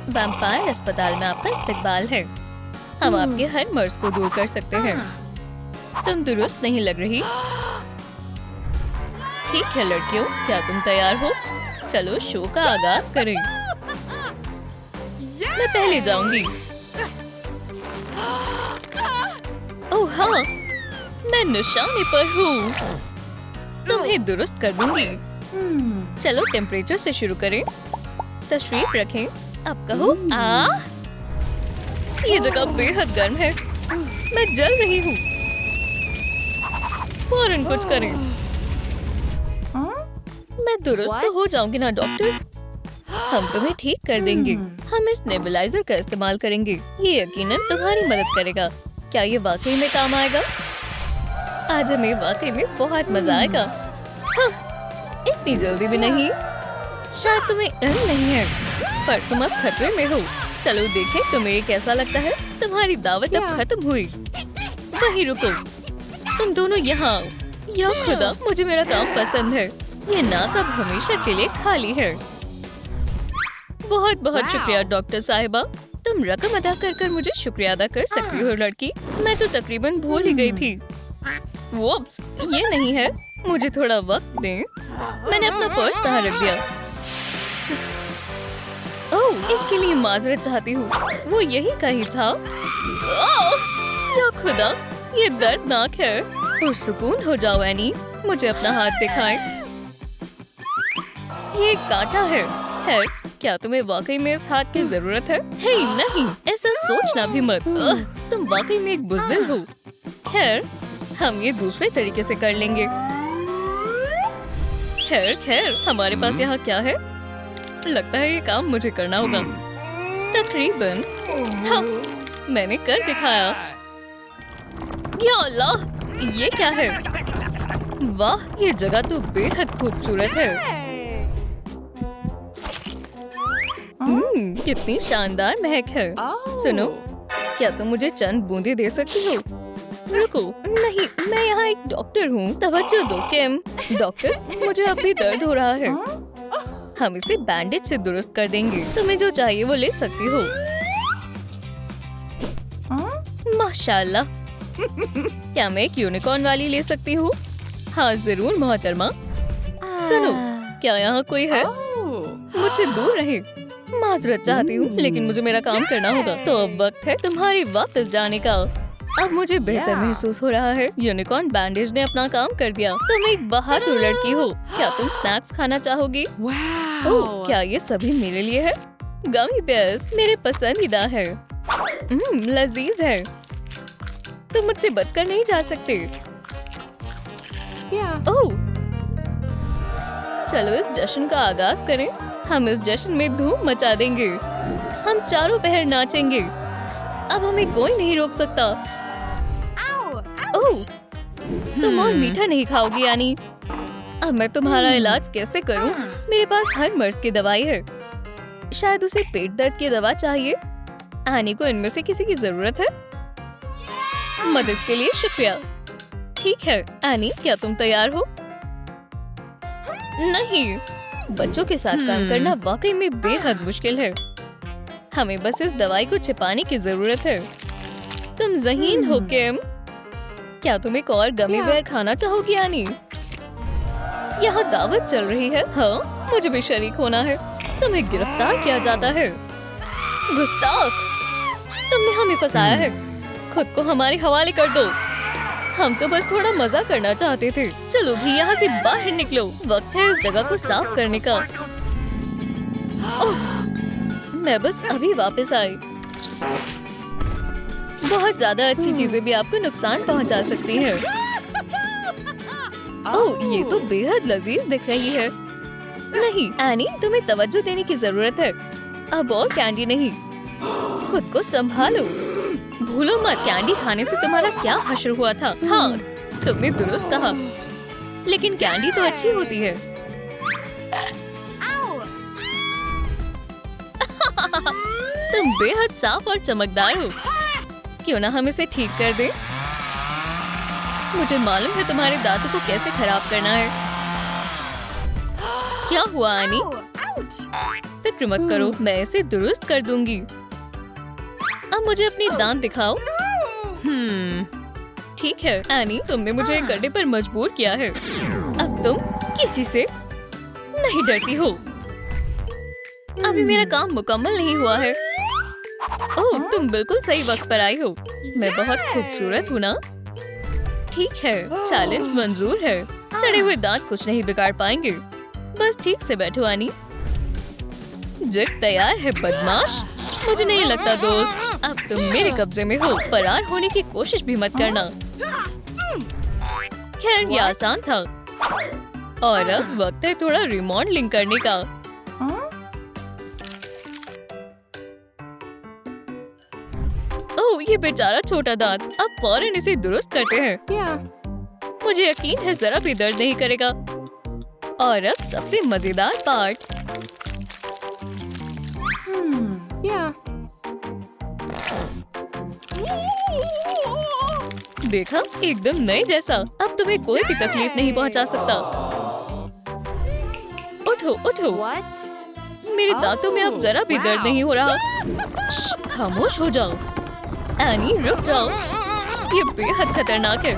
Vampire अस्पताल में आपका इस्तकबाल है। हम आपके हर मर्ज को दूर कर सकते हैं। तुम दुरुस्त नहीं लग रही। ठीक है लड़कियों, क्या तुम तैयार हो? चलो शो का आगाज करें। मैं पहले जाऊंगी। ओह हाँ, मैं निशाने पर हूँ। तुम्हें दुरुस्त कर दूंगी। चलो टेम्परेचर से शुरू करें। तशरीफ रखें। अब कहो आ। ये जगह बेहद गर्म है। मैं जल रही हूँ। फौरन कुछ करें। मैं दुरुस्त तो हो जाऊंगी ना डॉक्टर? हम तुम्हें ठीक कर देंगे। हम इस नेबुलाइजर का इस्तेमाल करेंगे। ये यकीनन तुम्हारी मदद करेगा। क्या ये वाकई में काम आएगा? आज हमें वाकई में बहुत मजा आएगा। हाँ, इतनी जल्दी भी नहीं। शायद तुम्हें इल्म नहीं है, पर तुम अब खतरे में हो। चलो देखें तुम्हें ये कैसा लगता है। तुम्हारी दावत अब खत्म हुई। वहीं रुको। तुम दोनों यहाँ आओ। या खुदा, मुझे मेरा काम पसंद है। ये नाक अब हमेशा के लिए खाली है। बहुत बहुत शुक्रिया डॉक्टर साहिबा। तुम रकम अदा कर मुझे शुक्रिया अदा कर सकती हो लड़की। मैं तो तकरीबन भूल ही गई थी। वोप्स, ये नहीं है। मुझे थोड़ा वक्त दें। मैंने अपना पर्स कहाँ रख दिया? ओह, इसके लिए माजरत चाहती हूँ। वो यही कहीं था। ओह, या खुदा, ये दर्दनाक है। पुरसुकून हो जाओ एनी। मुझे अपना हाथ दिखाएं। ये कांटा है। क्या तुम्हें वाकई में इस हाथ की जरूरत है? हे नहीं, ऐसा सोचना भी मत। तुम वाकई में एक बुज़दिल हो। खैर, हम ये दूसरे तरीके से कर लेंगे। खैर, हमारे पास यहाँ क्या है? लगता है ये काम मुझे करना होगा। तकरीबन। हाँ, मैंने कर दिखाया। या अल्लाह, ये क्या है? वाह, ये जगह तो बेहद खूबसूरत है। कितनी शानदार महक है। सुनो, क्या तुम मुझे चंद बूंदे दे सकती हो? रुको, नहीं, मैं यहाँ एक डॉक्टर हूँ। तवज्जो दो किम। डॉक्टर, मुझे अब भी दर्द हो रहा है। हम इसे बैंडेज से दुरुस्त कर देंगे। तुम्हें जो चाहिए वो ले सकती हो। माशाल्लाह। क्या मैं एक यूनिकॉर्न वाली ले सकती हूँ? हाँ जरूर मोहतरमा। सुनो, क्या यहाँ कोई है? मुझसे दूर रहे। माजरत चाहती हूँ, लेकिन मुझे मेरा काम करना होगा। तो अब वक्त है तुम्हारी वापस जाने का। अब मुझे बेहतर महसूस हो रहा है। यूनिकॉर्न बैंडेज ने अपना काम कर दिया। तुम एक बहादुर लड़की हो। क्या तुम स्नैक्स खाना चाहोगी? ओह, क्या ये सभी मेरे लिए है? गमी बेयर्स मेरे पसंदीदा है। लजीज है। तुम मुझसे बचकर नहीं जा सकते। ओह, चलो इस जश्न का आगाज करें। हम इस जश्न में धूम मचा देंगे। हम चारों पहर नाचेंगे। अब हमें कोई नहीं रोक सकता। ओह, तुम और मीठा नहीं खाओगी यानी? अब मैं तुम्हारा इलाज कैसे करूं? मेरे पास हर मर्ज की दवाई है। शायद उसे पेट दर्द की दवा चाहिए। आनी को इनमें से किसी की जरूरत है। मदद के लिए शुक्रिया। ठीक है आनी, क्या तुम तैयार हो? नहीं, बच्चों के साथ काम करना वाकई में बेहद मुश्किल है। हमें बस इस दवाई को छिपाने की जरूरत है। तुम ज़हीन हो किम। क्या तुम एक और गमी बेयर खाना चाहोगी आनी? यहाँ दावत चल रही है। हाँ, मुझे भी शरीक होना है। तुम्हें गिरफ्तार किया जाता है। गुस्ताख, तुमने हमें फंसाया है। खुद को हमारे हवाले कर दो। हम तो बस थोड़ा मजा करना चाहते थे। चलो भी यहाँ से बाहर निकलो। वक्त है इस जगह को साफ करने का। मैं बस अभी वापस आई। बहुत ज्यादा अच्छी चीजें भी आपको नुकसान पहुँचा सकती हैं। ओह, ये तो बेहद लजीज दिख रही है। नहीं एनी, तुम्हें तवज्जो देने की जरूरत है। अब और कैंडी नहीं। खुद को संभालो। भूलो मत, कैंडी खाने से तुम्हारा क्या हश्र हुआ था। हाँ, तुमने दुरुस्त कहा। लेकिन कैंडी तो अच्छी होती है। तुम बेहद साफ और चमकदार हो। क्यों ना हम इसे ठीक कर दें? मुझे मालूम है तुम्हारे दांतों को कैसे खराब करना है। क्या हुआ आनी? फिक्र मत करो, मैं इसे दुरुस्त कर दूंगी। अब मुझे अपनी दांत दिखाओ। ठीक है एनी, तुमने मुझे करने पर मजबूर किया है। अब तुम किसी से नहीं डरती हो। अभी मेरा काम मुकम्मल नहीं हुआ है। ओह, तुम बिल्कुल सही वक्त पर आई हो। मैं बहुत खूबसूरत हूँ ना? ठीक है, चैलेंज मंजूर है। सड़े हुए दांत कुछ नहीं बिगाड़ पाएंगे। बस ठीक से बैठो एनी। जिद तैयार है बदमाश? मुझे नहीं लगता दोस्त, अब तुम मेरे कब्जे में हो। फरार होने की कोशिश भी मत करना। खैर, ये आसान था। और अब वक्त है थोड़ा रिमॉडलिंग करने का। ओह, ये बेचारा छोटा दांत। अब फौरन इसे दुरुस्त करते हैं। मुझे यकीन है जरा भी दर्द नहीं करेगा। और अब सबसे मजेदार पार्ट। देखा, एकदम नए जैसा। अब तुम्हें कोई भी तकलीफ नहीं पहुंचा सकता। उठो उठो। मेरे दांतों में अब जरा भी दर्द नहीं हो रहा। खामोश हो जाओ। एनी, रुक जाओ, ये बेहद खतरनाक है।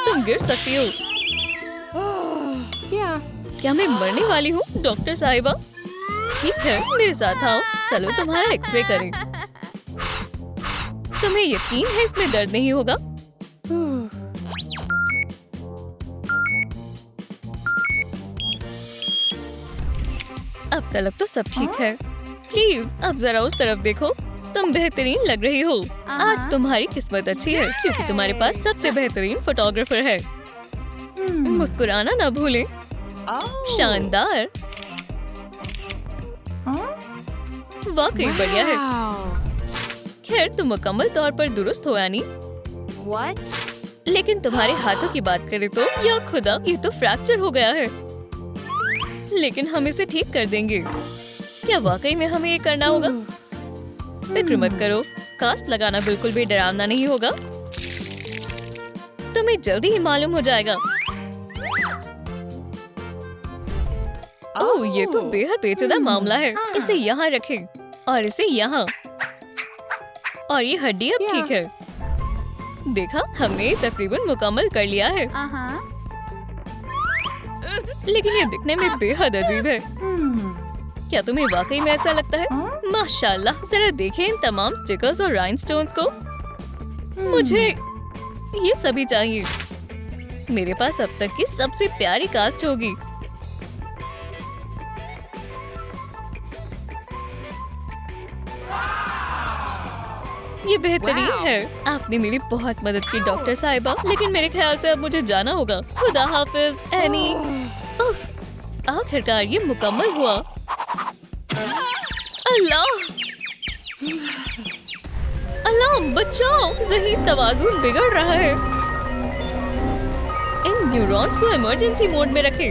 तुम गिर सकती हो। क्या मैं मरने वाली हूँ डॉक्टर साहिबा? ठीक है, मेरे साथ आओ। चलो तुम्हारा एक्सरे करें। तुम्हें यकीन है इसमें दर्द नहीं होगा? अब तक तो सब ठीक है। प्लीज अब जरा उस तरफ देखो। तुम बेहतरीन लग रही हो। आज तुम्हारी किस्मत अच्छी है क्योंकि तुम्हारे पास सबसे बेहतरीन फोटोग्राफर है। मुस्कुराना ना भूलें। शानदार, वाकई बढ़िया है। खैर, तुम मुकम्मल तौर पर दुरुस्त हो एनी। लेकिन तुम्हारे हाथों की बात करें तो या खुदा, ये तो फ्रैक्चर हो गया है। लेकिन हम इसे ठीक कर देंगे। क्या वाकई में हमें ये करना होगा? फिक्र मत करो, कास्ट लगाना बिल्कुल भी डरावना नहीं होगा। तुम्हें जल्दी ही मालूम हो जाएगा। ओह, ये तो बेहद पेचीदा मामला है। इसे यहाँ रखें और इसे यहाँ। और ये हड्डी अब ठीक है। देखा, हमने तकरीबन मुकम्मल कर लिया है। लेकिन ये दिखने में बेहद अजीब है। क्या तुम्हें वाकई में ऐसा लगता है? माशाल्लाह, जरा देखें इन तमाम स्टिकर्स और राइनस्टोन्स को। मुझे ये सभी चाहिए। मेरे पास अब तक की सबसे प्यारी कास्ट होगी। ये बेहतरीन है। आपने मेरी बहुत मदद की डॉक्टर साहिबा। लेकिन मेरे ख्याल से अब मुझे जाना होगा। खुदा हाफिज एनी। उफ, आखिरकार ये मुकम्मल हुआ। अल्लाह, अल्लाह बचाओ, ज़हीन तवाज़ुन बिगड़ रहा है। इन न्यूरॉन्स को इमरजेंसी मोड में रखें।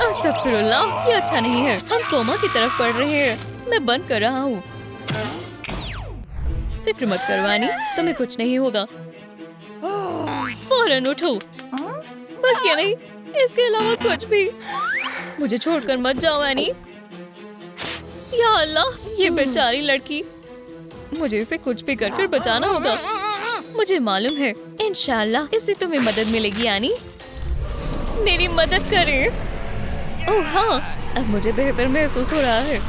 अस्तगफिरुल्लाह, ये अच्छा नहीं है। हम कोमा की तरफ बढ़ रहे हैं। मैं बंद कर रहा हूँ। फिक्र मत करो एनी, तुम्हें कुछ नहीं होगा। फौरन उठो। बस ये नहीं, इसके अलावा कुछ भी। मुझे छोड़कर मत जाओ एनी। या अल्लाह, ये बेचारी लड़की। मुझे इसे कुछ भी कर बचाना होगा। मुझे मालूम है, इंशाल्लाह इससे तुम्हें मदद मिलेगी एनी। मेरी मदद करें। ओह हाँ, अब मुझे बेहतर महसूस हो रहा है।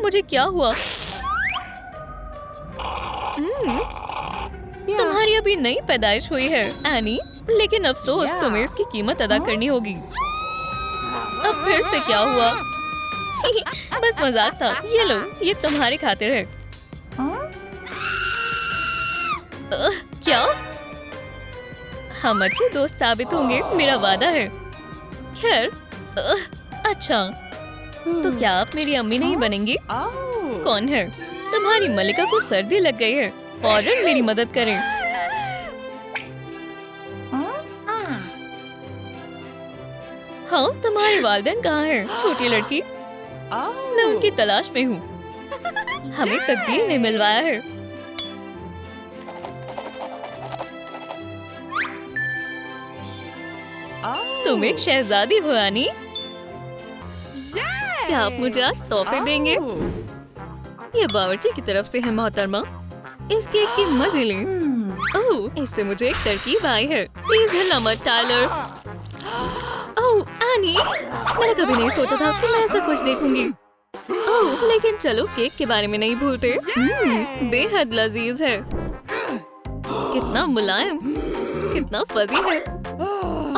मुझे क्या हुआ? तुम्हारी अभी नई पैदाइश हुई है एनी, लेकिन अफसोस तुम्हें इसकी कीमत अदा करनी होगी। अब फिर से क्या हुआ? बस मजाक था। ये लो, ये तुम्हारी खातिर है। क्या? हम अच्छे दोस्त साबित होंगे, मेरा वादा है। खैर, अच्छा, तो क्या आप मेरी अम्मी नहीं बनेंगी? कौन है? तुम्हारी मलिका को सर्दी लग गई है। फौरन मेरी मदद करें। हाँ, तुम्हारे वालिदैन कहाँ हैं? छोटी लड़की, मैं उनकी तलाश में हूँ। हमें तकदीर ने मिलवाया है। तुम एक शहजादी हो आनी। क्या आप मुझे आज तोहफे देंगे? ये बावर्ची की तरफ से है मोहतरमा। इस केक के मजे लें। ओह, इससे मुझे एक तरकीब आई है। प्लीज हिलना मत टाइलर। ओह एनी, मैंने कभी नहीं सोचा था कि मैं ऐसा कुछ देखूंगी। ओह, लेकिन चलो केक के बारे में नहीं भूलते। बेहद लजीज है। कितना मुलायम, कितना फजी है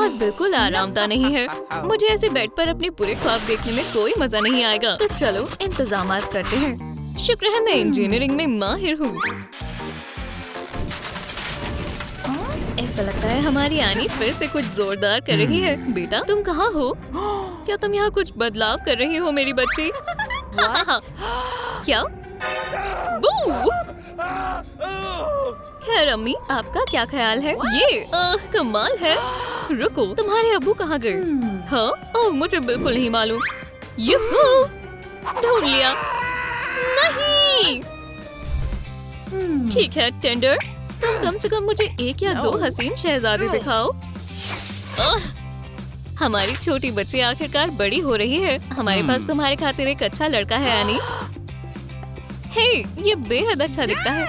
और बिल्कुल आरामदायक नहीं है। मुझे ऐसे बेड पर अपने पूरे ख्वाब देखने में कोई मजा नहीं आएगा। तो चलो इंतजामात करते हैं। शुक्र है मैं इंजीनियरिंग में माहिर हूँ। ऐसा लगता है हमारी आनी फिर से कुछ जोरदार कर रही है। बेटा तुम कहाँ हो? क्या तुम यहाँ कुछ बदलाव कर रही हो मेरी बच्ची? क्या? बू! खैर अम्मी, आपका क्या ख्याल है? ये कमाल है। रुको, तुम्हारे अब्बू कहाँ गए? हाँ? ओह, मुझे बिल्कुल नहीं मालूम। यूहू! ढूंढ लिया। नहीं। ठीक है टेंडर, तुम कम से कम मुझे एक या दो हसीन शहजादे दिखाओ। हमारी छोटी बच्ची आखिरकार बड़ी हो रही है। हमारे पास तुम्हारे खातिर एक अच्छा लड़का है आनी। हे, ये बेहद अच्छा दिखता है।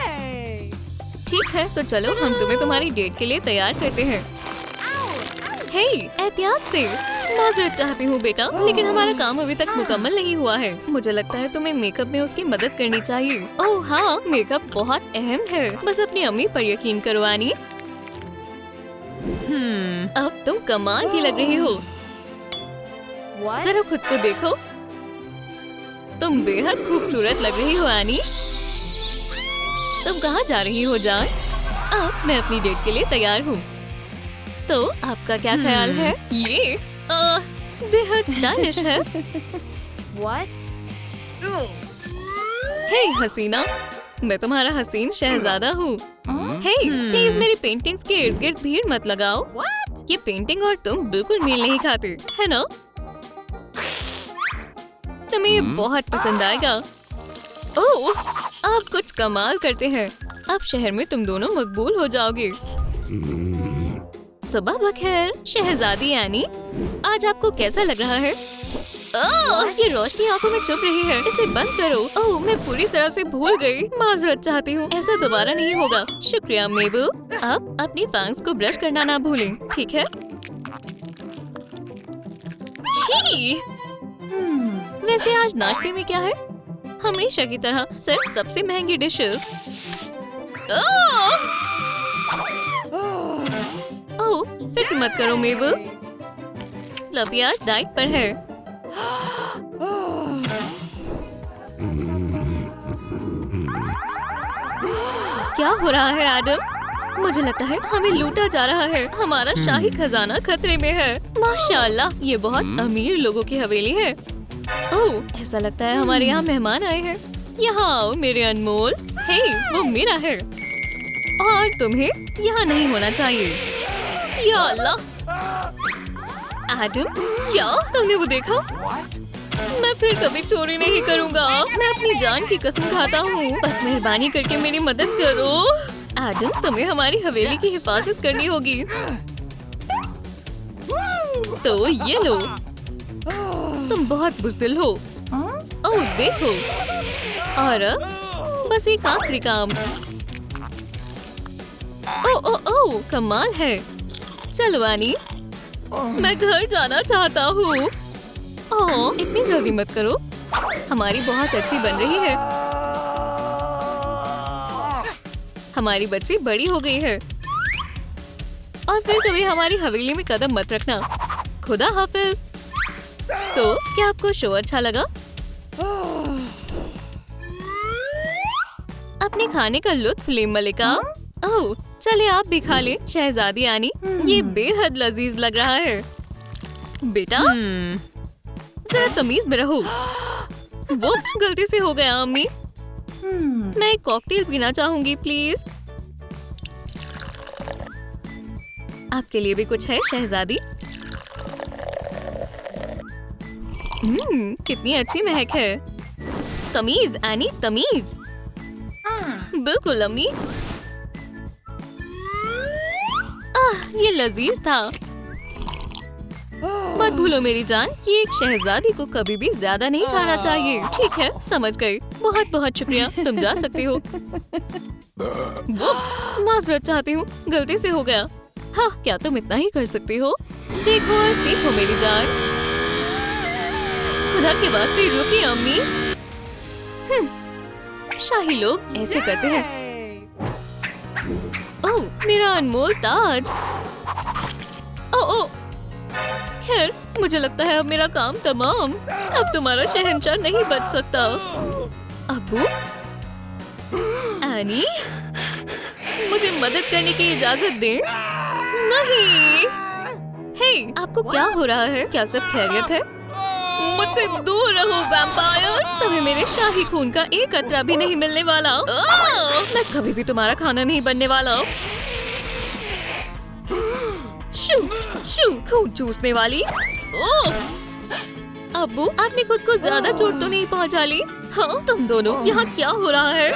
ठीक है, तो चलो हम तुम्हें तुम्हारी डेट के लिए तैयार करते हैं। हे, एहतियात से। माजरत चाहती हूँ बेटा, लेकिन हमारा काम अभी तक मुकम्मल नहीं हुआ है। मुझे लगता है तुम्हें मेकअप में उसकी मदद करनी चाहिए। ओह हाँ, मेकअप बहुत अहम है। बस अपनी अम्मी पर यकीन करो आनी। अब तुम कमाल की लग रही हो। जरा खुद को देखो, तुम बेहद खूबसूरत लग रही हो आनी। तुम कहाँ जा रही हो जान? अब मैं अपनी डेट के लिए तैयार हूँ। तो आपका क्या ख्याल है? ये बेहद स्टाइलिश है। हे हसीना, मैं तुम्हारा हसीन शहजादा हूँ। हे, प्लीज मेरी पेंटिंग्स के इर्द गिर्द भीड़ मत लगाओ। ये पेंटिंग और तुम बिल्कुल मेल नहीं खाते, है ना? तुम्हें ये बहुत पसंद आएगा। ओह, आप कुछ कमाल करते हैं। अब शहर में तुम दोनों मकबूल हो जाओगे। सुबह बखैर शहजादी एनी, आज आपको कैसा लग रहा है? ओह, ये रोशनी आंखों में चुभ रही है। इसे बंद करो। ओह, मैं पूरी तरह से भूल गई। माजरत चाहती हूँ, ऐसा दोबारा नहीं होगा। शुक्रिया मेबल। अब अपनी फैंग्स को ब्रश करना ना भूलें, ठीक है? छी! वैसे आज नाश्ते में क्या है? हमेशा की तरह सिर्फ सबसे महंगी डिशेस। ओह, फिक्र मत करो मेबल, लवी आज डाइट पर है। क्या हो रहा है एडम? मुझे लगता है हमें लूटा जा रहा है। हमारा शाही खजाना खतरे में है। माशाल्लाह, ये बहुत अमीर लोगों की हवेली है। ओह, ऐसा लगता है हमारे यहाँ मेहमान आए हैं। यहाँ आओ मेरे अनमोल। हे, वो मेरा है और तुम्हें यहाँ नहीं होना चाहिए। या अल्लाह! एडम, क्या तुमने वो देखा? मैं फिर कभी चोरी नहीं करूँगा। मैं अपनी जान की कसम खाता हूँ। बस मेहरबानी करके मेरी मदद करो। एडम, तुम्हें हमारी हवेली की हिफाजत करनी होगी। तो ये लो। तुम बहुत बुज़दिल हो। ओह देखो, और अब बस एक आखिरी काम। ओह ओह ओह, कमाल है। चलो आनी, मैं घर जाना चाहता हूँ। ओह, इतनी जल्दी मत करो। हमारी बहुत अच्छी बन रही है। हमारी बच्ची बड़ी हो गई है। और फिर कभी हमारी हवेली में कदम मत रखना। खुदा हाफिज। तो क्या आपको शो अच्छा लगा? अपने खाने का लुत्फ ले मलिका। ओह, चले आप भी खा ले शहजादी आनी। ये बेहद लजीज लग रहा है। बेटा, जरा तमीज में रहो। वो गलती से हो गया अम्मी। मैं एक कॉकटेल पीना चाहूंगी प्लीज। आपके लिए भी कुछ है शहजादी? कितनी अच्छी महक है। तमीज आनी, तमीज। बिल्कुल अम्मी। ये लजीज था। मत भूलो मेरी जान कि एक शहजादी को कभी भी ज्यादा नहीं खाना चाहिए। ठीक है, समझ गई। बहुत बहुत शुक्रिया, तुम जा सकती हो। माजरत चाहती हूँ, गलती से हो गया। हाँ, क्या तुम इतना ही कर सकती हो? देखो और सीखो मेरी जान। खुदा के वास्ते रुकिए अम्मी। शाही लोग ऐसे करते हैं। ओह, मेरा अनमोल ताज। ओह, खैर मुझे लगता है अब मेरा काम तमाम। अब तुम्हारा शहंशाह नहीं बच सकता। अब्बू, एनी, मुझे मदद करने की इजाजत दें। नहीं। हे, आपको क्या हो रहा है? क्या सब खैरियत है? मुझसे दूर रहो वैम्पायर। तुम्हें मेरे शाही खून का एक कतरा भी नहीं मिलने वाला। मैं कभी भी तुम्हारा खाना नहीं बनने वाला। शू, शू, खून चूसने वाली। ओह! अब्बू, आपने खुद को ज्यादा चोट तो नहीं पहुंचा ली? हाँ, तुम दोनों यहाँ क्या हो रहा है?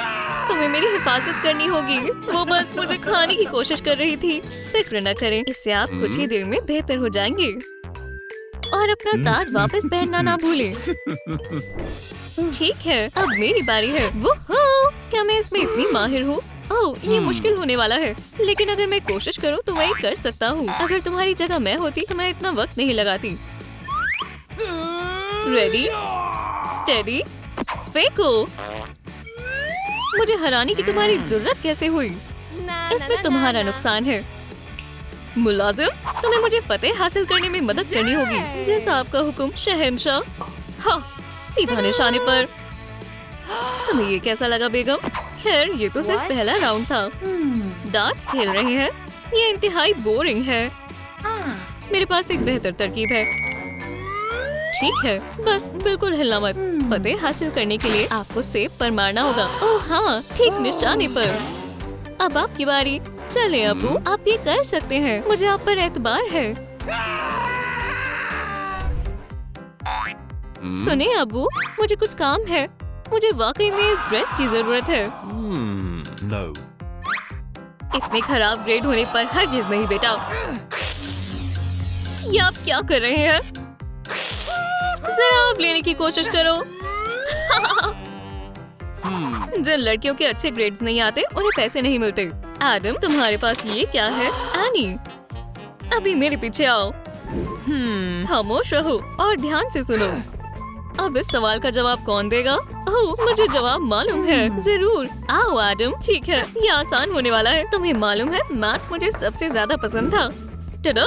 तुम्हें मेरी हिफाजत करनी होगी। वो बस मुझे खाने की कोशिश कर रही थी। फिक्र न करें, इससे आप कुछ ही देर में बेहतर हो जाएंगे। और अपना ताज वापस पहनना ना भूलें। ठीक है, अब मेरी बारी है। वो क्या मैं इसमें इतनी माहिर हूँ? ओह, ये मुश्किल होने वाला है, लेकिन अगर मैं कोशिश करूँ तो मैं कर सकता हूँ। अगर तुम्हारी जगह मैं होती तो मैं इतना वक्त नहीं लगाती। रेडी, स्टेडी, फेंको। मुझे हराने की तुम्हारी जुर्रत कैसे हुई? इसमें तुम्हारा नुकसान है। मुलाजिम, तुम्हें मुझे फतेह हासिल करने में मदद करनी होगी। जैसा आपका हुक्म शहंशाह। हाँ, सीधा निशाने पर। तुम्हें ये कैसा लगा बेगम? खैर, ये तो सिर्फ पहला राउंड था। डार्ट्स खेल रहे हैं? ये इंतहाई बोरिंग है। मेरे पास एक बेहतर तरकीब है। ठीक है, बस बिल्कुल हिलना मत। फतेह हासिल करने के लिए आपको सेब पर मारना होगा। ओह हाँ, ठीक निशाने पर। अब आपकी बारी। चले अबू, आप ये कर सकते हैं। मुझे आप पर एतबार है। सुने अबू, मुझे कुछ काम है। मुझे वाकई में इस ड्रेस की जरूरत है। No. इतने खराब ग्रेड होने पर हरगिज नहीं बेटा। ये आप क्या कर रहे हैं? जरा आप लेने की कोशिश करो। जिन लड़कियों के अच्छे ग्रेड्स नहीं आते उन्हें पैसे नहीं मिलते। एडम, तुम्हारे पास ये क्या है? एनी, अभी मेरे पीछे आओ। खामोश रहो और ध्यान से सुनो। अब इस सवाल का जवाब कौन देगा? ओह, मुझे जवाब मालूम है। जरूर, आओ एडम। ठीक है, ये आसान होने वाला है। तुम्हें मालूम है, मैथ्स मुझे सबसे ज्यादा पसंद था। टडा!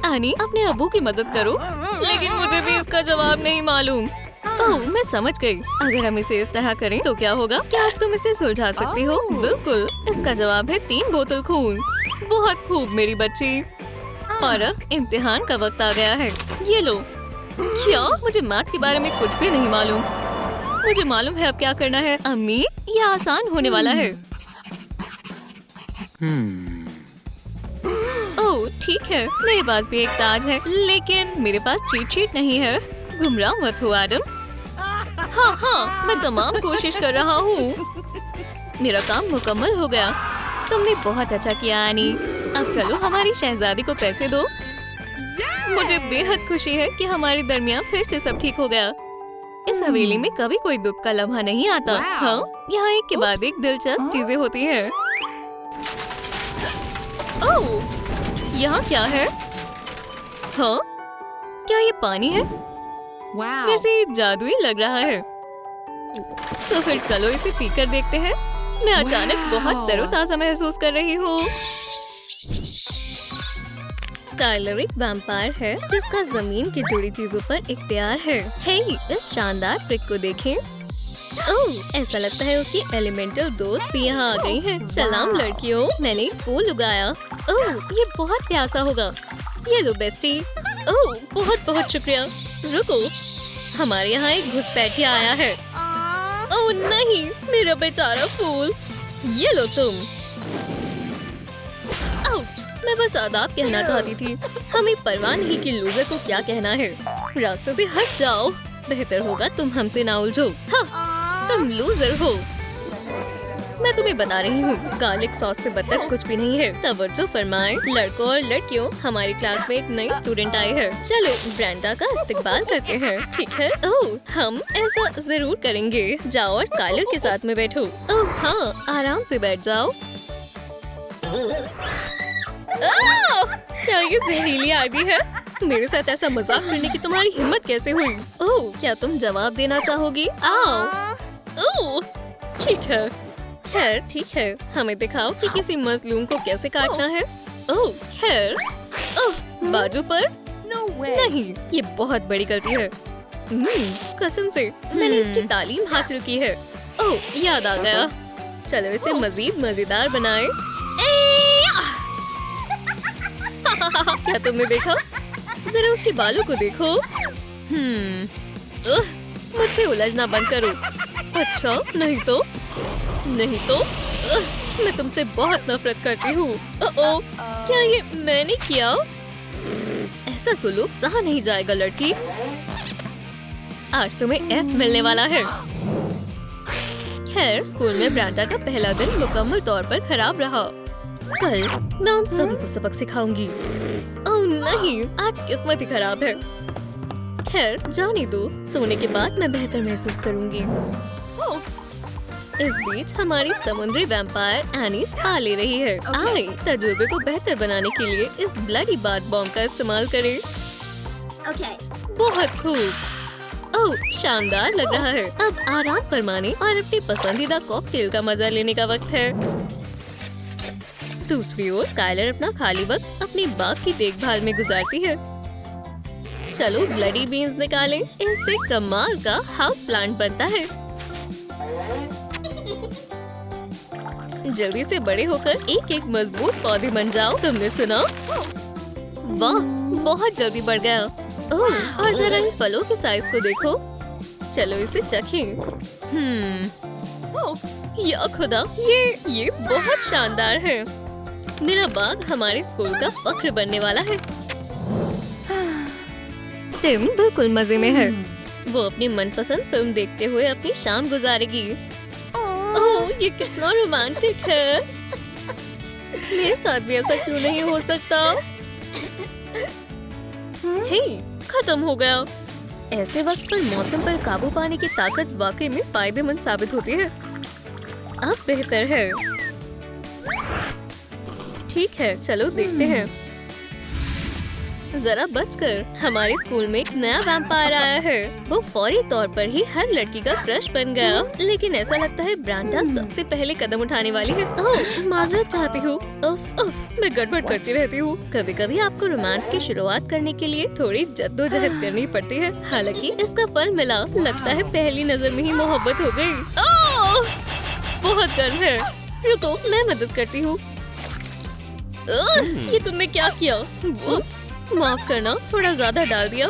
एनी, अपने अबू की मदद करो। लेकिन मुझे भी इसका जवाब नहीं मालूम। ओह, मैं समझ गई। अगर हम इसे इस तरह करें तो क्या होगा? क्या अब तुम इसे सुलझा सकती हो? बिल्कुल, इसका जवाब है 3 बोतल खून। बहुत खूब मेरी बच्ची। और अब इम्तिहान का वक्त आ गया है। ये लो। क्या? मुझे मैथ्स के बारे में कुछ भी नहीं मालूम। मुझे मालूम है अब क्या करना है। अम्मी, ये आसान होने वाला है। ओह, ठीक है, मेरे पास भी एक ताज है, लेकिन मेरे पास चीट शीट नहीं है। गुमराह मत हो एडम। हाँ, मैं तमाम कोशिश कर रहा हूँ। मेरा काम मुकम्मल हो गया। तुमने बहुत अच्छा किया एनी। अब चलो हमारी शहजादी को पैसे दो। मुझे बेहद खुशी है कि हमारे दरमियान फिर से सब ठीक हो गया। इस हवेली में कभी कोई दुख का लम्हा नहीं आता। हाँ, यहाँ एक के बाद एक दिलचस्प चीजें होती हैं। ओह, यहाँ क्या है? हाँ, क्या ये पानी है? वैसे जादुई लग रहा है। तो फिर चलो इसे पीकर देखते हैं। मैं अचानक बहुत तरोताजा महसूस कर रही हूँ। स्काइलर एक वैम्पायर है जिसका जमीन की जुड़ी चीजों पर इख्तियार है। हे, इस शानदार ट्रिक को देखें। ओह, ऐसा लगता है उसकी एलिमेंटल दोस्त भी यहाँ आ गई हैं। सलाम लड़कियों, मैंने एक फूल उगाया। ओह, ये बहुत प्यासा होगा। ये लो बेस्टी। ओह, बहुत बहुत शुक्रिया। रुको, हमारे यहाँ एक घुसपैठिया आया है। ओह नहीं, मेरा बेचारा फूल। ये लो तुम। आउच, मैं बस आदाब कहना चाहती थी। हमें परवाह नहीं कि लूजर को क्या कहना है। रास्ते से हट जाओ। बेहतर होगा तुम हमसे ना उलझो। हाँ, तुम लूजर हो। मैं तुम्हें बता रही हूँ, गार्लिक सॉस से बदतर कुछ भी नहीं है। तवज्जो फरमाएं, लड़कों और लड़कियों, हमारी क्लास में एक नई स्टूडेंट आई है। चलो ब्रेंडा का इस्तकबाल करते हैं, ठीक है? ओह, हम ऐसा जरूर करेंगे। जाओ और स्काइलर के साथ में बैठो। ओह हाँ, आराम से बैठ जाओ। क्या ये जहरीली आदि है? मेरे साथ ऐसा मजाक करने की तुम्हारी हिम्मत कैसे हुई? ओह, क्या तुम जवाब देना चाहोगी? आओ। ओह, ठीक है। खैर ठीक है, हमें दिखाओ कि किसी मजलूम को कैसे काटना है। ओह खैर, ओह बाजू पर? नहीं, ये बहुत बड़ी गलती है। कसम से मैंने इसकी तालीम हासिल की है। ओह याद आ गया, चलो इसे मजीद मजेदार बनाएं। क्या तुमने देखा? जरा उसके बालों को देखो। मुझसे उलझना बंद करो। अच्छा नहीं तो मैं तुमसे बहुत नफरत करती हूँ। ओह, क्या ये मैंने किया? ऐसा सुलूक सहा नहीं जाएगा लड़की। आज तुम्हें F मिलने वाला है। खैर, स्कूल में ब्रेंडा का पहला दिन मुकम्मल तौर पर खराब रहा। कल मैं उन सभी को सबक सिखाऊंगी। ओह नहीं, आज किस्मत ही खराब है। खैर जाने दो, सोने के बाद मैं बेहतर महसूस करूंगी। इस बीच हमारी समुद्री वैम्पायर एनी स्पा ले रही है। आए तजुर्बे को बेहतर बनाने के लिए इस ब्लडी बाथ बॉम्ब का इस्तेमाल करें। बहुत खूब। ओह शानदार लग रहा है। अब आराम फरमाने और अपनी पसंदीदा कॉकटेल का मजा लेने का वक्त है। दूसरी ओर स्काइलर अपना खाली वक्त अपनी बाग की देखभाल में गुजारती है। चलो ब्लडी बीन्स निकालें, इनसे कमाल का हाउस प्लांट बनता है। जल्दी से बड़े होकर एक एक मजबूत पौधे बन जाओ। तुमने सुना? वाह, बहुत जल्दी बढ़ गया। ओह, और जरा इन फलों के साइज को देखो। चलो इसे चखें। या खुदा, ये बहुत शानदार है। मेरा बाग हमारे स्कूल का फख्र बनने वाला है। टिम बिल्कुल मजे में है। वो अपनी मनपसंद फिल्म देखते हुए अपनी शाम गुजारेगी। ओह, ये कितना रोमांटिक है। मेरे साथ भी ऐसा क्यों नहीं हो सकता? हे, खत्म हो गया। ऐसे वक्त पर मौसम पर काबू पाने की ताकत वाकई में फायदेमंद साबित होती है। अब बेहतर है। ठीक है, चलो देखते हैं। जरा बचकर, हमारे स्कूल में एक नया वैम्पायर आया है। वो फौरी तौर पर ही हर लड़की का क्रश बन गया। लेकिन ऐसा लगता है ब्रेंडा सबसे पहले कदम उठाने वाली है। ओह, माजरत चाहती हूँ। मैं गड़बड़ करती रहती हूँ। कभी कभी आपको रोमांस की शुरुआत करने के लिए थोड़ी जद्दोजहद करनी पड़ती है। हालांकि इसका फल मिला। लगता है पहली नजर में ही मोहब्बत हो गई। ओह, बहुत गर्म है। रुको, मैं मदद करती हूँ। ये तुमने क्या किया? माफ करना, थोड़ा ज्यादा डाल दिया।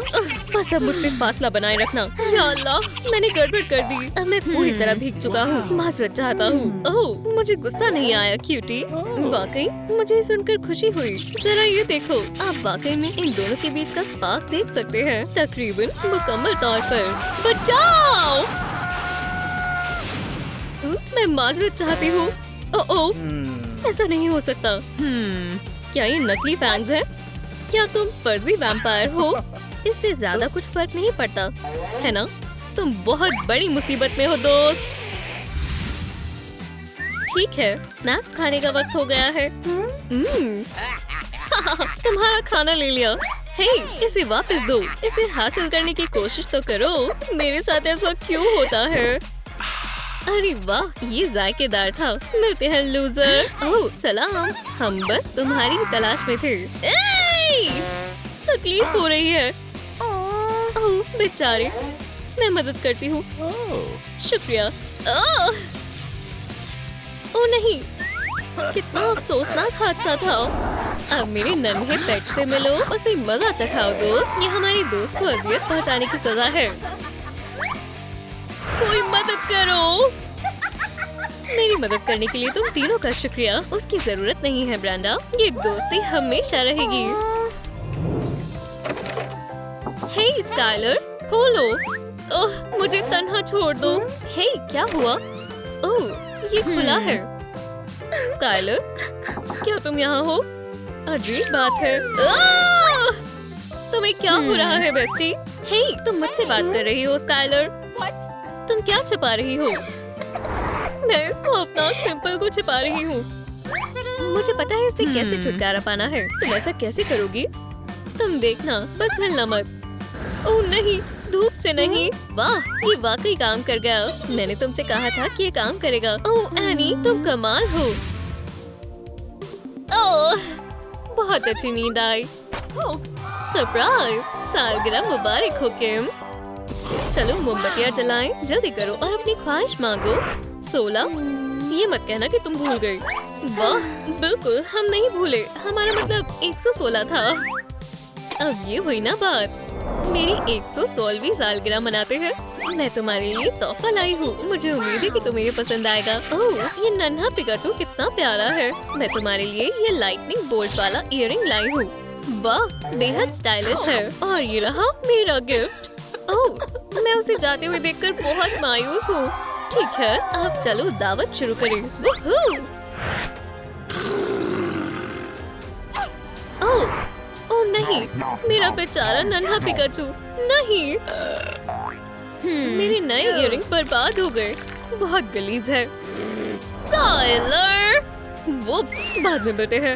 बस अब मुझसे फासला बनाए रखना। या अल्लाह, मैंने गड़बड़ कर दी। अब मैं पूरी तरह भीग चुका हूँ। माजरत चाहता हूँ। ओह, मुझे गुस्सा नहीं आया क्यूटी। वाकई मुझे सुनकर खुशी हुई। जरा ये देखो, आप वाकई में इन दोनों के बीच का स्पार्क देख सकते हैं। तकरीबन मुकम्मल तौर पर। बचाओ! मैं माजरत चाहती हूँ। ओह, ऐसा नहीं हो सकता। क्या ये नकली फैंस हैं? क्या तुम फर्जी वैम्पायर हो? इससे ज्यादा कुछ फर्क नहीं पड़ता, है ना? तुम बहुत बड़ी मुसीबत में हो दोस्त। ठीक है, स्नैक्स खाने का वक्त हो गया है। तुम्हारा खाना ले लिया। हे, इसे वापस दो। इसे हासिल करने की कोशिश तो करो। मेरे साथ ऐसा क्यों होता है? अरे वाह, ये जायकेदार था। मिलते हैं लूजर। ओह सलाम, हम बस तुम्हारी तलाश में थे। तकलीफ हो रही है। ओह बेचारे, मैं मदद करती हूँ। शुक्रिया। ओह नहीं, कितना अफसोसनाक हादसा था। अब मेरे नन्हे पेट से मिलो, उसे मजा चखाओ दोस्त। ये हमारी दोस्त को अजियत पहुँचाने की सजा है। कोई मदद करो। मेरी मदद करने के लिए तुम तीनों का शुक्रिया। उसकी जरूरत नहीं है ब्रेंडा, ये दोस्ती हमेशा रहेगी। हे स्काइलर, खोलो। ओह, मुझे तन्हा छोड़ दो। हे, क्या हुआ? ओह, ये खुला है। स्काइलर, क्या तुम यहाँ हो? अजीब बात है। तुम्हें क्या हो रहा है बेस्टी? हे, तुम मुझसे बात कर रही हो स्काइलर? तुम क्या छिपा रही हो? मैं इसको अपना पिंपल को छिपा रही हूँ। मुझे पता है इससे कैसे छुटकारा पाना है। तुम ऐसा कैसे करोगी? तुम देखना, बस हिलना मत। ओह नहीं, धूप से नहीं। वाह, ये वाकई काम कर गया। मैंने तुमसे कहा था कि ये काम करेगा। ओह एनी, तुम कमाल हो। ओह, बहुत अच्छी नींद आई। सरप्राइज, सालगिरह मुबारक हो किम। चलो मोमबत्तियाँ जलाएं, जल्दी करो और अपनी ख्वाहिश मांगो। 16? ये मत कहना कि तुम भूल गई। वाह, बिल्कुल हम नहीं भूले। हमारा मतलब 116 था। अब ये हुई ना बात। मेरी 116वीं सालगिरह मनाते हैं। मैं तुम्हारे लिए तोहफा लाई हूँ। मुझे उम्मीद है कि तुम्हें ये पसंद आएगा। ओह, ये नन्हा पिकाचू कितना प्यारा है। मैं तुम्हारे लिए ये लाइटनिंग बोल्ट वाला इयररिंग लाई हूँ। वाह, बेहद स्टाइलिश है। और ये रहा मेरा गिफ्ट। ओह, मैं उसे जाते हुए देखकर बहुत मायूस हूँ। ठीक है, अब चलो दावत शुरू करें। वूहू! ओह नहीं, मेरा बेचारा नन्हा पिकाचू। नहीं, मेरे नए इयररिंग बर्बाद हो गए। बहुत गलीज है। स्काइलर! वुप्स, बाद में मिलते हैं।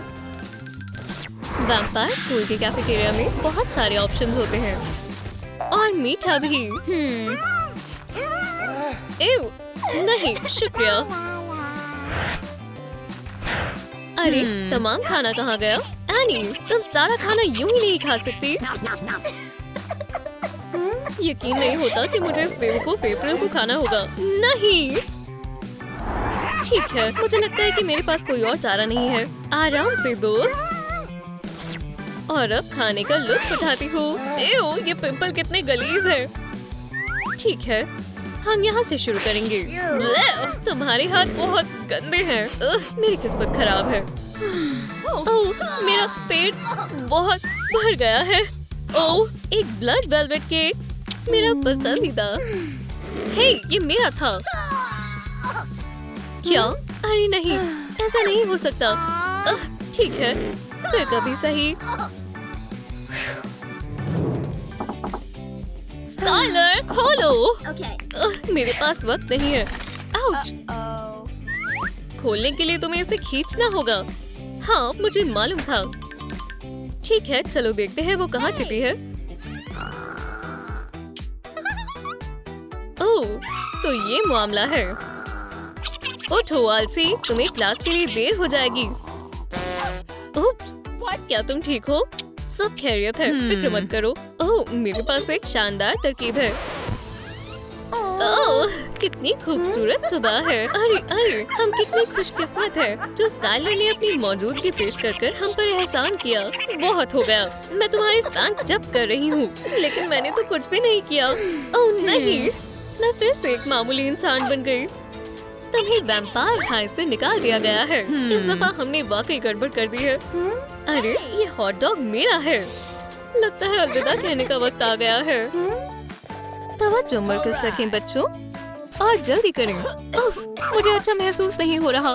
वैम्पायर स्कूल की कैफेटेरिया में बहुत सारे ऑप्शंस होते हैं और मीठा भी। एव, नहीं शुक्रिया। अरे, तमाम खाना कहाँ गया? एनी, तुम सारा खाना यूं ही नहीं खा सकती। यकीन नहीं होता कि मुझे इस बेवकूफ अप्रैल को खाना होगा। नहीं, ठीक है, मुझे लगता है कि मेरे पास कोई और चारा नहीं है। आराम से दोस्त। और अब खाने का लुत्फ उठाती हूँ। एओ, ये पिंपल कितने गलीज है। ठीक है, हम यहाँ से शुरू करेंगे। तुम्हारे हाथ बहुत गंदे हैं। मेरी किस्मत खराब है। ओह, मेरा पेट बहुत भर गया है। ओह, एक ब्लड वेलवेट केक, मेरा पसंदीदा। हे, ये मेरा था। क्या? अरे नहीं, ऐसा नहीं हो सकता। ठीक है, फिर कभी सही। स्काइलर, खोलो। मेरे पास वक्त नहीं है। आउच! खोलने के लिए तुम्हें इसे खींचना होगा। हाँ, मुझे मालूम था। ठीक है, चलो देखते हैं वो कहाँ छिपी है। ओह, तो ये मामला है। उठो आलसी, तुम्हें क्लास के लिए देर हो जाएगी। उप्स, क्या तुम ठीक हो? सब खैरियत है, फिक्र मत करो। ओह, मेरे पास एक शानदार तरकीब है। ओह, कितनी खूबसूरत सुबह है। अरे अरे, हम कितने खुशकिस्मत हैं जो स्काइलर ने अपनी मौजूदगी पेश कर हम पर एहसान किया। बहुत हो गया, मैं तुम्हारे फैंस जब्त कर रही हूँ, लेकिन मैंने तो कुछ भी नहीं किया। ओह नहीं, मैं फिर से एक मामूली इंसान बन गई। तुम्हें वैम्पायर हाउस से निकाल दिया गया है। इस दफा हमने वाकई गड़बड़ कर दी है। अरे, ये हॉट डॉग मेरा है। लगता है अलविदा कहने का वक्त आ गया है। तवज्जो मरकज रखें बच्चों, और जल्दी करें। उफ, मुझे अच्छा महसूस नहीं हो रहा।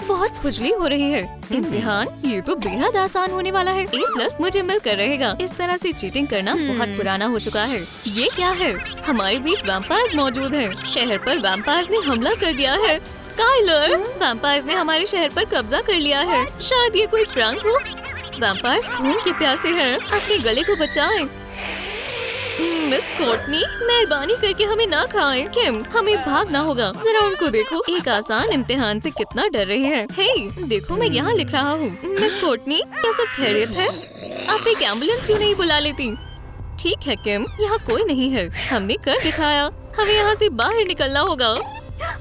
बहुत खुजली हो रही है। इम्तिहान, ये तो बेहद आसान होने वाला है। A+ मुझे मिलकर रहेगा। इस तरह से चीटिंग करना बहुत पुराना हो चुका है। ये क्या है? हमारे बीच वैम्पायर्स मौजूद हैं। शहर पर वैम्पायर्स ने हमला कर दिया है। स्काइलर, वैम्पायर्स ने हमारे शहर पर कब्जा कर लिया है। शायद ये कोई प्रैंक हो। वैम्पायर्स खून के प्यासे हैं। अपने गले को बचाएं। मिस कोर्टनी, मेहरबानी करके हमें ना खाएं। किम, हमें भागना होगा। जरा उनको देखो, एक आसान इम्तिहान से कितना डर रहे हैं। हे, देखो मैं यहाँ लिख रहा हूँ। मिस कोर्टनी, क्या सब खैरियत है? आप एक एम्बुलेंस क्यों नहीं बुला लेती? ठीक है किम, यहाँ कोई नहीं है। हमने कर दिखाया। हमें यहाँ से बाहर निकलना होगा।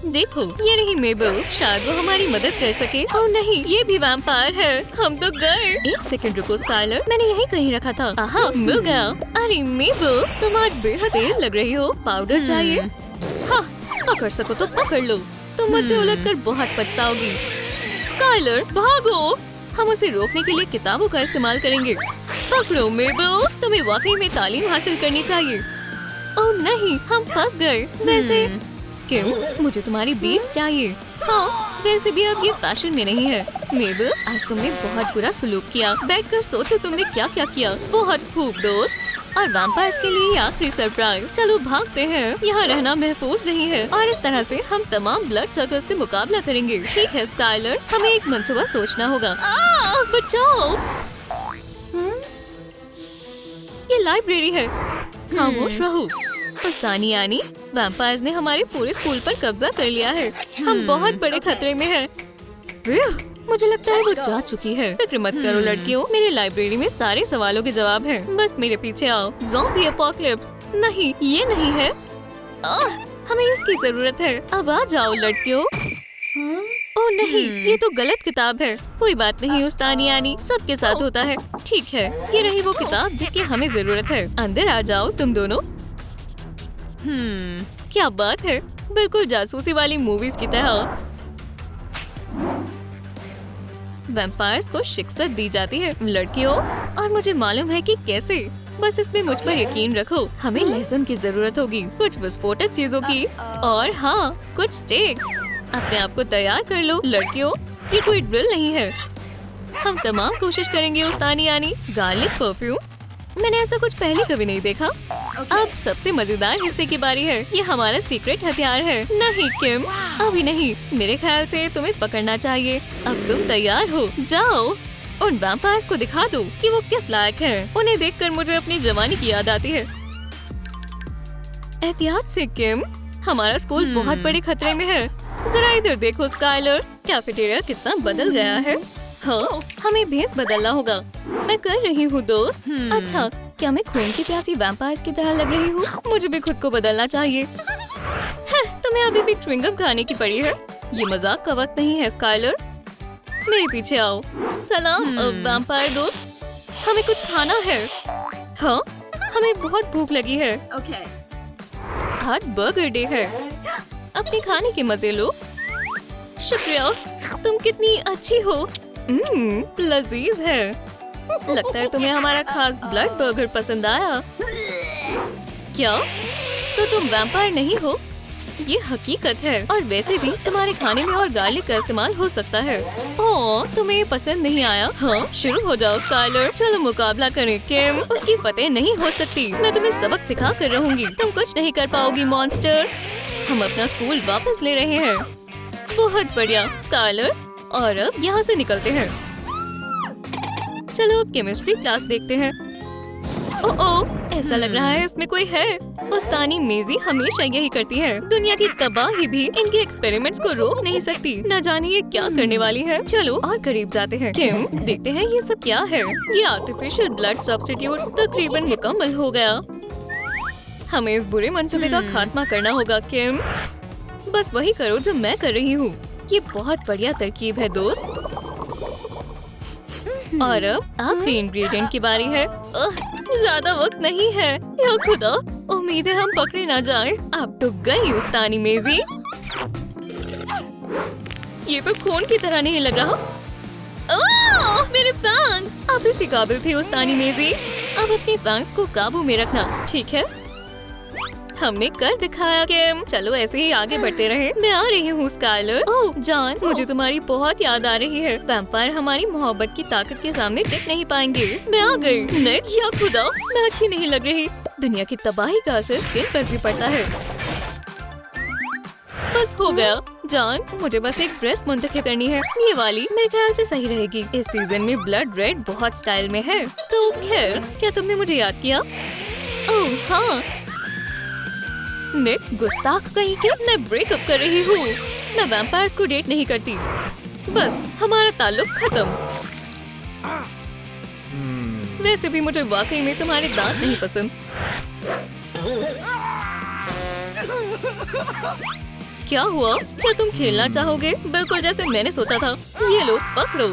देखो, ये रही मेबल, शायद वो हमारी मदद कर सके। ओह नहीं, ये भी वैम्पायर है। हम तो गए। एक सेकंड रुको स्काइलर, मैंने यहीं कहीं रखा था। आहा, मिल गया। अरे मेबल, तुम आज बेहद तेज लग रही हो। पाउडर चाहिए? हाँ, पकड़ सको तो पकड़ लो। तुम मुझसे उलझकर बहुत पछताओगी। स्काइलर, भागो। हम उसे रोकने के लिए किताबों का इस्तेमाल करेंगे। पकड़ो मेबल, तुम्हें वाकई में तालीम हासिल करनी चाहिए। ओह नहीं, हम फंस गए। वैसे किम, मुझे तुम्हारी बीट्स चाहिए। हाँ, वैसे भी अब ये फैशन में नहीं है। मेबल, आज तुमने बहुत बुरा सलूक किया। बैठकर सोचो तुमने क्या क्या किया। बहुत खूब दोस्त। और वैम्पायर्स के लिए आखिरी सरप्राइज। चलो भागते हैं, यहाँ रहना महफूज नहीं है। और इस तरह से हम तमाम ब्लड सर्कल्स से मुकाबला करेंगे। ठीक है स्काइलर, हमें एक मंसूबा सोचना होगा। बचाओ! ये लाइब्रेरी है। खामोश रहो। उस्तानी यानी वैम्पायर्स ने हमारे पूरे स्कूल पर कब्जा कर लिया है। हम बहुत बड़े खतरे में हैं। मुझे लगता है वो जा चुकी है। फिक्र मत करो लड़कियों, मेरी लाइब्रेरी में सारे सवालों के जवाब हैं। बस मेरे पीछे आओ। Zombie apocalypse. नहीं, ये नहीं है। हमें इसकी जरूरत है। अब आ जाओ लड़कियों। ओह नहीं, ये तो गलत किताब है। कोई बात नहीं उस्तानी यानी, सबके साथ होता है। ठीक है, ये रही वो किताब जिसकी हमें जरूरत है। अंदर आ जाओ तुम दोनों। क्या बात है, बिल्कुल जासूसी वाली मूवीज की तरह। वैम्पायर्स को शिक्षा दी जाती है लड़कियों, और मुझे मालूम है कि कैसे। बस इसमें मुझ पर यकीन रखो। हमें लहसुन की जरूरत होगी, कुछ विस्फोटक चीजों की, और हाँ, कुछ स्टेक्स। अपने आप को तैयार कर लो लड़कियों, ये कोई ड्रिल नहीं है। हम तमाम कोशिश करेंगे उस्तानी यानी। गार्लिक परफ्यूम, मैंने ऐसा कुछ पहले कभी नहीं देखा। अब सबसे मजेदार हिस्से की बारी है। ये हमारा सीक्रेट हथियार है। नहीं किम, अभी नहीं। मेरे ख्याल से तुम्हें पकड़ना चाहिए। अब तुम तैयार हो? जाओ उन वैम्पायर्स को दिखा दो कि वो किस लायक हैं। उन्हें देखकर मुझे अपनी जवानी की याद आती है। एहतियात से किम, हमारा स्कूल बहुत बड़े खतरे में है। जरा इधर देखो स्काइलर, कैफेटेरिया कितना बदल गया है। हाँ, हमें भेस बदलना होगा। मैं कर रही हूँ दोस्त। अच्छा, क्या मैं खून की प्यासी वैम्पायर्स की तरह लग रही हूँ? मुझे भी खुद को बदलना चाहिए। तुम्हें अभी भी च्युइंगम खाने की पड़ी है। ये मजाक का वक्त नहीं है स्काइलर, मेरे पीछे आओ। सलाम वैम्पायर दोस्त, हमें कुछ खाना है। हाँ, हमें बहुत भूख लगी है। आज बर्गर डे है। अपने खाने के मजे लो। शुक्रिया, तुम कितनी अच्छी हो। लजीज है। लगता है तुम्हें हमारा खास ब्लड बर्गर पसंद आया। क्या? तो तुम वैम्पायर नहीं हो? ये हकीकत है। और वैसे भी तुम्हारे खाने में और गार्लिक का इस्तेमाल हो सकता है। ओह, तुम्हें ये पसंद नहीं आया? हाँ, शुरू हो जाओ स्काइलर। चलो मुकाबला करें किम। उसकी फतेह नहीं हो सकती। मैं तुम्हें सबक सिखा कर रहूंगी। तुम कुछ नहीं कर पाओगी मॉन्स्टर। हम अपना स्कूल वापस ले रहे हैं। बहुत बढ़िया स्काइलर, और अब यहाँ से निकलते हैं। चलो अब केमिस्ट्री क्लास देखते हैं। ओह, ऐसा लग रहा है इसमें कोई है। उस्तानी मेजी हमेशा यही करती है। दुनिया की तबाही भी इनके एक्सपेरिमेंट्स को रोक नहीं सकती। न जाने ये क्या करने वाली है। चलो और करीब जाते हैं। किम, देखते हैं ये सब क्या है। ये आर्टिफिशियल ब्लड सब्स्टिट्यूट तकरीबन मुकम्मल हो गया। हमें इस बुरे मंसूबे का खात्मा करना होगा किम। बस वही करो जो मैं कर रही हूँ। ये बहुत बढ़िया तरकीब है दोस्त। और अब आखिरी इंग्रेडिएंट की बारी है। ज्यादा वक्त नहीं है। या खुदा, उम्मीद है हम पकड़े ना जाएं। अब तो गई उस्तानी मेजी। ये तो खून की तरह नहीं लग रहा। मेरे फैंस, आप इसी काबिल थे उस्तानी मेजी। अब अपने फैंस को काबू में रखना, ठीक है? हमने कर दिखाया किम। चलो ऐसे ही आगे बढ़ते रहे। मैं आ रही हूँ स्काइलर। ओह जान, मुझे तुम्हारी बहुत याद आ रही है। वैम्पायर हमारी मोहब्बत की ताकत के सामने टिक नहीं पाएंगे। मैं आ गई। नेक, या खुदा, मैं अच्छी नहीं लग रही। दुनिया की तबाही का असर स्किन पर भी पड़ता है। बस हो गया जान, मुझे बस एक ड्रेस मुंतखब करनी है। ये वाली मेरे ख्याल से सही रहेगी। इस सीजन में ब्लड रेड बहुत स्टाइल में है। तो खैर, क्या तुमने मुझे याद किया? ओह हाँ निक, गुस्ताख कहीं के। मैं ब्रेकअप कर रही हूँ। मैं वैम्पायर्स को डेट नहीं करती। बस हमारा ताल्लुक खत्म। वैसे भी मुझे वाकई में तुम्हारे दांत नहीं पसंद। क्या हुआ? क्या तुम खेलना चाहोगे? बिल्कुल जैसे मैंने सोचा था। ये लो पकड़ो,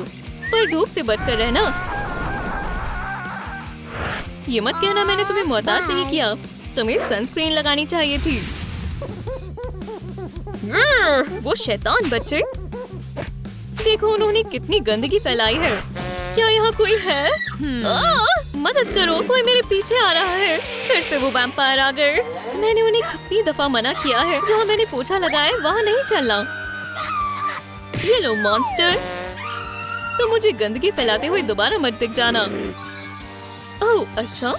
पर धूप से बचकर रहना। ये मत कहना मैंने तुम्हें मोहतात नहीं किया। तुम्हें सनस्क्रीन लगानी चाहिए थी। वो शैतान बच्चे, देखो उन्होंने कितनी गंदगी फैलाई है। क्या यहाँ कोई है? मदद करो, कोई मेरे पीछे आ रहा है। फिर से वो वैम्पायर आ गए। मैंने उन्हें कितनी दफा मना किया है, जहाँ मैंने पोछा लगाया वहाँ नहीं चलना। ये लो मॉन्स्टर, तो मुझे गंदगी फैलाते हुए दोबारा मत दिख जाना। ओह अच्छा,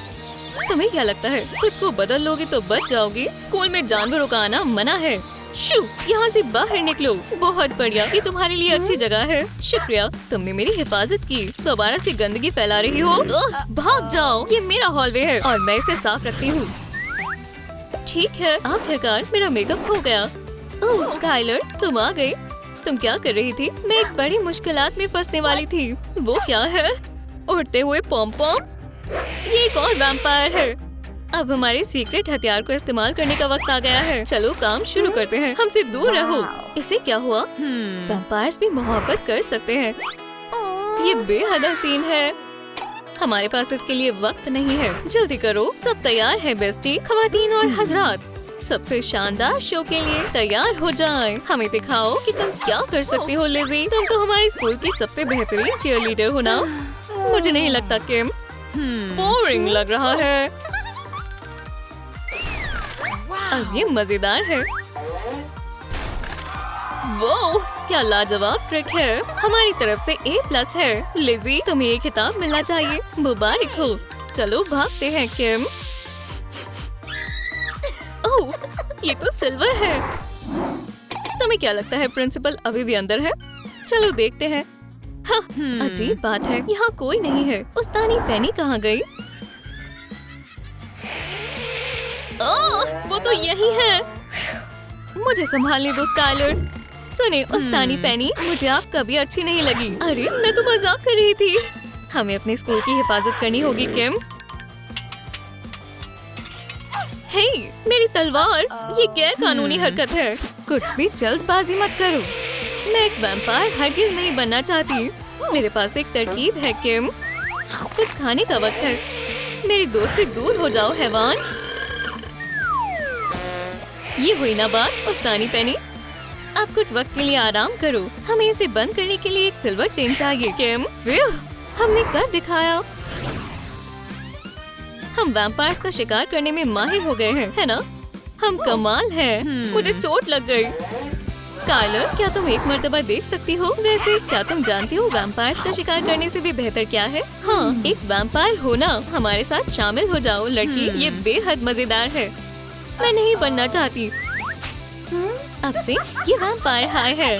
तुम्हें क्या लगता है खुद को बदल लोगे तो बच जाओगे? स्कूल में जानवरों का आना मना है। शू, यहाँ से बाहर निकलो। बहुत बढ़िया, ये तुम्हारे लिए अच्छी जगह है। शुक्रिया, तुमने मेरी हिफाजत की। दोबारा से गंदगी फैला रही हो, भाग जाओ। ये मेरा हॉलवे है और मैं इसे साफ रखती हूँ। ठीक है, आखिरकार मेरा मेकअप हो गया। ओह स्काइलर, तुम आ गई। तुम क्या कर रही थी? मैं एक बड़ी मुश्किलात में फंसने वाली थी। वो क्या है? उड़ते हुए पॉम पॉम। ये एक और वैम्पायर है। अब हमारे सीक्रेट हथियार को इस्तेमाल करने का वक्त आ गया है। चलो काम शुरू करते हैं। हमसे दूर रहो। इसे क्या हुआ? वैम्पायर्स भी मोहब्बत कर सकते हैं। ये बेहद हसीन है। हमारे पास इसके लिए वक्त नहीं है। जल्दी करो, सब तैयार है बेस्टी। खवातीन और हजरात, सबसे शानदार शो के लिए तैयार हो जाएं। हमें दिखाओ कि तुम क्या कर सकती हो लिज़ी। तुम तो हमारे स्कूल की सबसे बेहतरीन चीयरलीडर हो ना? मुझे नहीं लगता किम। बोरिंग लग रहा है। अब ये मजेदार है। वो क्या लाजवाब ट्रिक है। हमारी तरफ से A+ है। लिज़ी, तुम्हें ये खिताब मिलना चाहिए। मुबारक हो। चलो भागते हैं किम। ओह, ये तो सिल्वर है। तुम्हें क्या लगता है प्रिंसिपल अभी भी अंदर है? चलो देखते हैं। हाँ, अजीब बात है, यहाँ कोई नहीं है। उस्तानी पेनी कहाँ गई? ओह, वो तो यही है। मुझे संभालने दो स्काइलर। सुने उस्तानी पेनी, मुझे आप कभी अच्छी नहीं लगी। अरे मैं तो मजाक कर रही थी। हमें अपने स्कूल की हिफाजत करनी होगी किम। हे, मेरी तलवार, ये गैर कानूनी हरकत है। कुछ भी जल्दबाजी मत करो। मैं एक वैम्पायर हरगिज नहीं बनना चाहती। मेरे पास एक तरकीब है किम। कुछ खाने का वक्त है। मेरी दोस्ती दूर हो जाओ हैवान। ये हुई ना बात उस्तानी पेनी। अब कुछ वक्त के लिए आराम करो। हमें इसे बंद करने के लिए एक सिल्वर चेन चाहिए किम। हमने कर दिखाया। हम वैम्पायर्स का शिकार करने में माहिर हो गए हैं, है ना? हम कमाल हैं। मुझे चोट लग गई। स्काइलर, क्या तुम एक मर्तबा देख सकती हो? वैसे क्या तुम जानती हो वैम्पायर्स का शिकार करने से भी बेहतर क्या है? हाँ, एक वैम्पायर होना। हमारे साथ शामिल हो जाओ लड़की, ये बेहद मजेदार है। मैं नहीं बनना चाहती। अब से ये वैम्पायर हाय है।